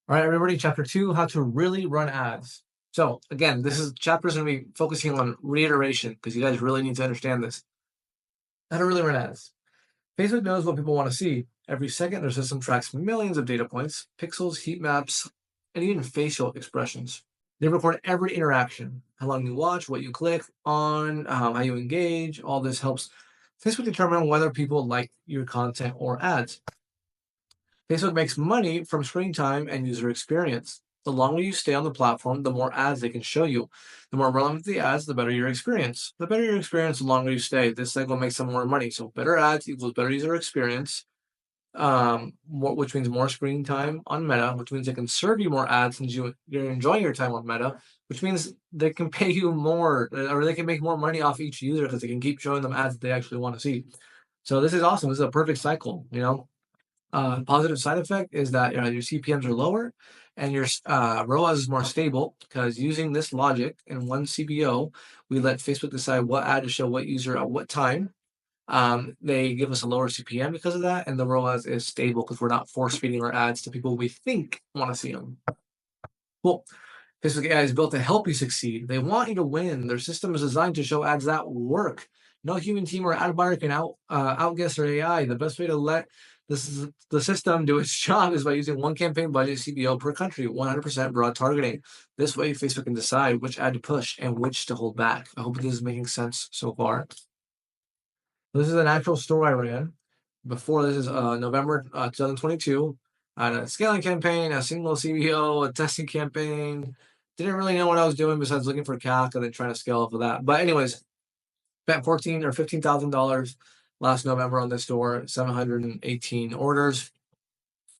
All right, everybody, chapter 2, how to really run ads. So again, this chapter is going to be focusing on reiteration because you guys really need to understand this. How to really run ads. Facebook knows what people want to see. Every second, their system tracks millions of data points, pixels, heat maps, and even facial expressions. They record every interaction, how long you watch, what you click on, how you engage. All this helps Facebook determine whether people like your content or ads. Facebook makes money from screen time and user experience. The longer you stay on the platform, the more ads they can show you. The more relevant the ads, the better your experience. The better your experience, the longer you stay. This cycle makes them more money. So better ads equals better user experience, which means more screen time on Meta, which means they can serve you more ads since you're enjoying your time on Meta, which means they can pay you more or they can make more money off each user because they can keep showing them ads that they actually want to see. So this is awesome. This is a perfect cycle, you know. Positive side effect is that your CPMs are lower and your ROAS is more stable because using this logic in one CBO, we let Facebook decide what ad to show what user at what time. They give us a lower CPM because of that, and the ROAS is stable because we're not force feeding our ads to people we think want to see them. Cool. Facebook AI is built to help you succeed. They want you to win. Their system is designed to show ads that work. No human team or ad buyer can outguess their AI. The best way to let the system do its job is by using one campaign budget CBO per country, 100% broad targeting. This way, Facebook can decide which ad to push and which to hold back. I hope this is making sense so far. This is an actual store I ran before. This is November 2022. I had a scaling campaign, a single CBO, a testing campaign. Didn't really know what I was doing besides looking for CAC and then trying to scale up with that. But anyways, spent $14,000 or $15,000 last November on this store, 718 orders.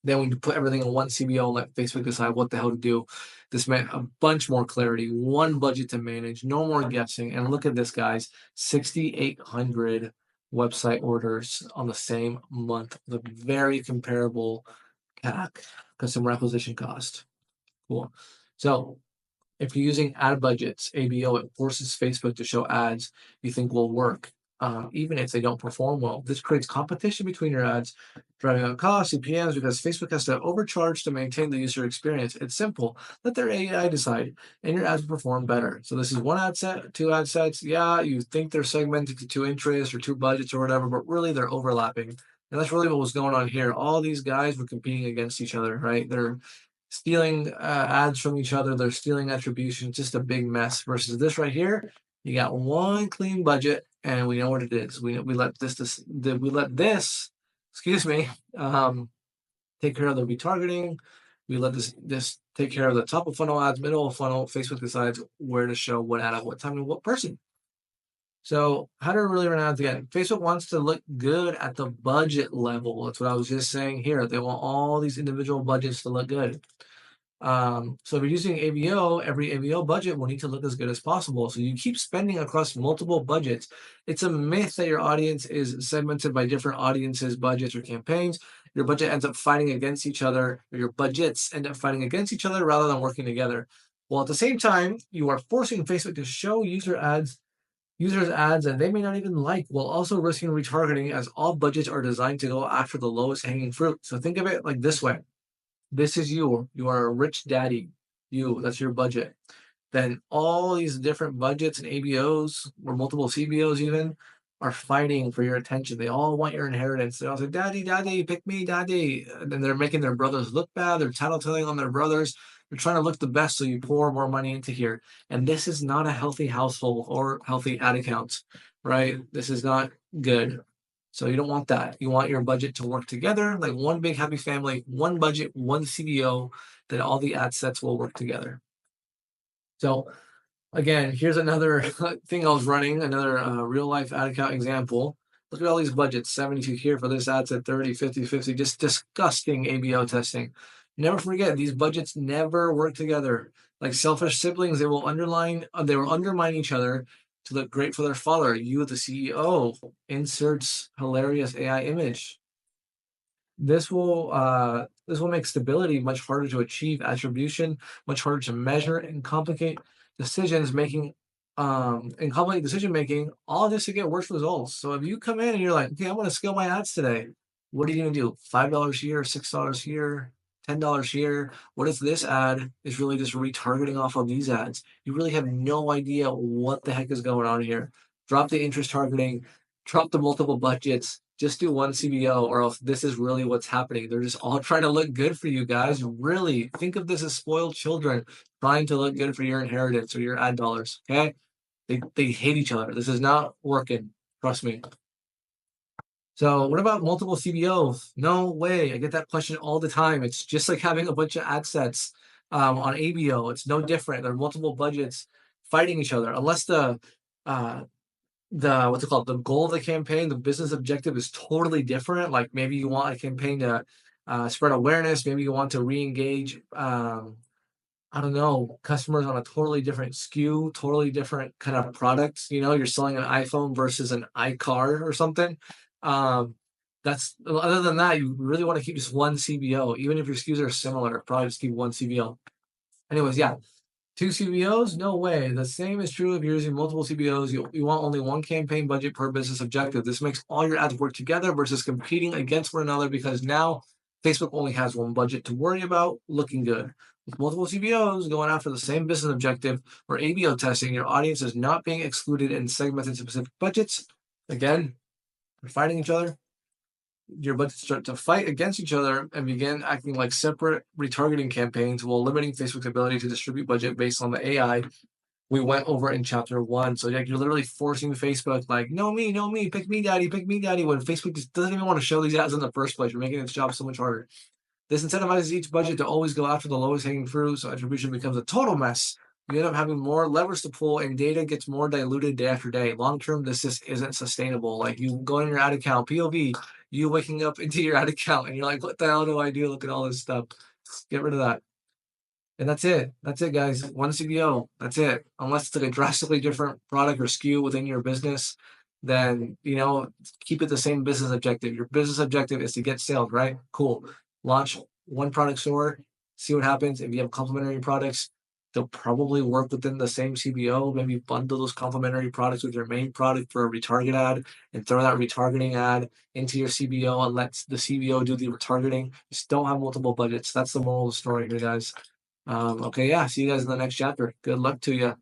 Then we put everything in one CBO and let Facebook decide what the hell to do. This meant a bunch more clarity, one budget to manage, no more guessing. And look at this, guys, 6,800 website orders on the same month. The very comparable CAC, customer acquisition cost. Cool. So if you're using ad budgets, ABO, it forces Facebook to show ads you think will work, even if they don't perform well. This creates competition between your ads, driving up costs, CPMs, because Facebook has to overcharge to maintain the user experience. It's simple. Let their AI decide, and your ads will perform better. So this is one ad set, two ad sets. Yeah, you think they're segmented to two interests or two budgets or whatever, but really they're overlapping. And that's really what was going on here. All these guys were competing against each other, right? They're stealing ads from each other. They're stealing attribution. Just a big mess. Versus this right here, you got one clean budget, and we know what it is. We let this, excuse me, take care of the retargeting. We let this take care of the top of funnel ads, middle of funnel. Facebook decides where to show what ad at what time and what person. So how to really run ads again? Facebook wants to look good at the budget level. That's what I was just saying here. They want all these individual budgets to look good. So if you're using ABO, every ABO budget will need to look as good as possible. So you keep spending across multiple budgets. It's a myth that your audience is segmented by different audiences, budgets, or campaigns. Your budget ends up fighting against each other, or your budgets end up fighting against each other rather than working together. Well, at the same time, you are forcing Facebook to show users ads that they may not even like, while also risking retargeting, as all budgets are designed to go after the lowest hanging fruit. So think of it like this way. This is you. You are a rich daddy. That's your budget. Then all these different budgets and ABOs or multiple CBOs even are fighting for your attention. They all want your inheritance. They all say, Daddy, Daddy, pick me, Daddy. And then they're making their brothers look bad. They're tattletelling on their brothers. They're trying to look the best, so you pour more money into here. And this is not a healthy household or healthy ad account, right? This is not good. So you don't want that. You want your budget to work together like one big happy family, one budget, one CBO, that all the ad sets will work together. So again, here's another thing I was running, another real life ad account example. Look at all these budgets, 72 here for this ad set, 30, 50, 50, just disgusting ABO testing. Never forget, these budgets never work together. Like selfish siblings, they will undermine each other to look great for their father. You, the CEO, inserts hilarious AI image. This will make stability much harder to achieve, attribution much harder to measure, and complicate decisions making. And complicate decision making, all this to get worse results. So if you come in and you're like, okay, I want to scale my ads today, what are you gonna do? $5 here, $6 here, $10 here. What if this ad is really just retargeting off of these ads? You really have no idea what the heck is going on here. Drop the interest targeting, drop the multiple budgets, just do one CBO, or else this is really what's happening. They're just all trying to look good for you guys. Really think of this as spoiled children trying to look good for your inheritance or your ad dollars. Okay? They hate each other. This is not working. Trust me. So what about multiple CBOs? No way. I get that question all the time. It's just like having a bunch of ad sets on ABO. It's no different. There are multiple budgets fighting each other, unless uh, the what's it called? The goal of the campaign, the business objective is totally different. Like maybe you want a campaign to spread awareness. Maybe you want to re-engage. I don't know, customers on a totally different SKU, totally different kind of products. You know, you're selling an iPhone versus an iCar or something. Um, that's other than that, you really want to keep just one CBO, even if your SKUs are similar. Probably just keep one CBO. Anyways, yeah, two CBOs? No way. The same is true if you're using multiple CBOs. You want only one campaign budget per business objective. This makes all your ads work together versus competing against one another, because now Facebook only has one budget to worry about looking good. With multiple CBOs going after the same business objective or ABO testing, your audience is not being excluded and segmented to specific budgets. Again, they're fighting each other. Your budgets start to fight against each other and begin acting like separate retargeting campaigns, while limiting Facebook's ability to distribute budget based on the AI we went over in chapter 1. So like you're literally forcing Facebook, like, no me, pick me daddy, when Facebook just doesn't even want to show these ads in the first place. You're making its job so much harder. This incentivizes each budget to always go after the lowest hanging fruit, so attribution becomes a total mess. You end up having more levers to pull, and data gets more diluted day after day. Long term, this just isn't sustainable. Like you go in your ad account, POV, you waking up into your ad account, and you're like, what the hell do I do? Look at all this stuff. Get rid of that. And that's it. That's it, guys. One CBO. That's it. Unless it's like a drastically different product or SKU within your business, then keep it the same business objective. Your business objective is to get sales, right? Cool. Launch one product store, see what happens. If you have complementary products, they'll probably work within the same CBO. Maybe bundle those complementary products with your main product for a retarget ad, and throw that retargeting ad into your CBO and let the CBO do the retargeting. Just don't have multiple budgets. That's the moral of the story here, guys. Okay, yeah. See you guys in the next chapter. Good luck to you.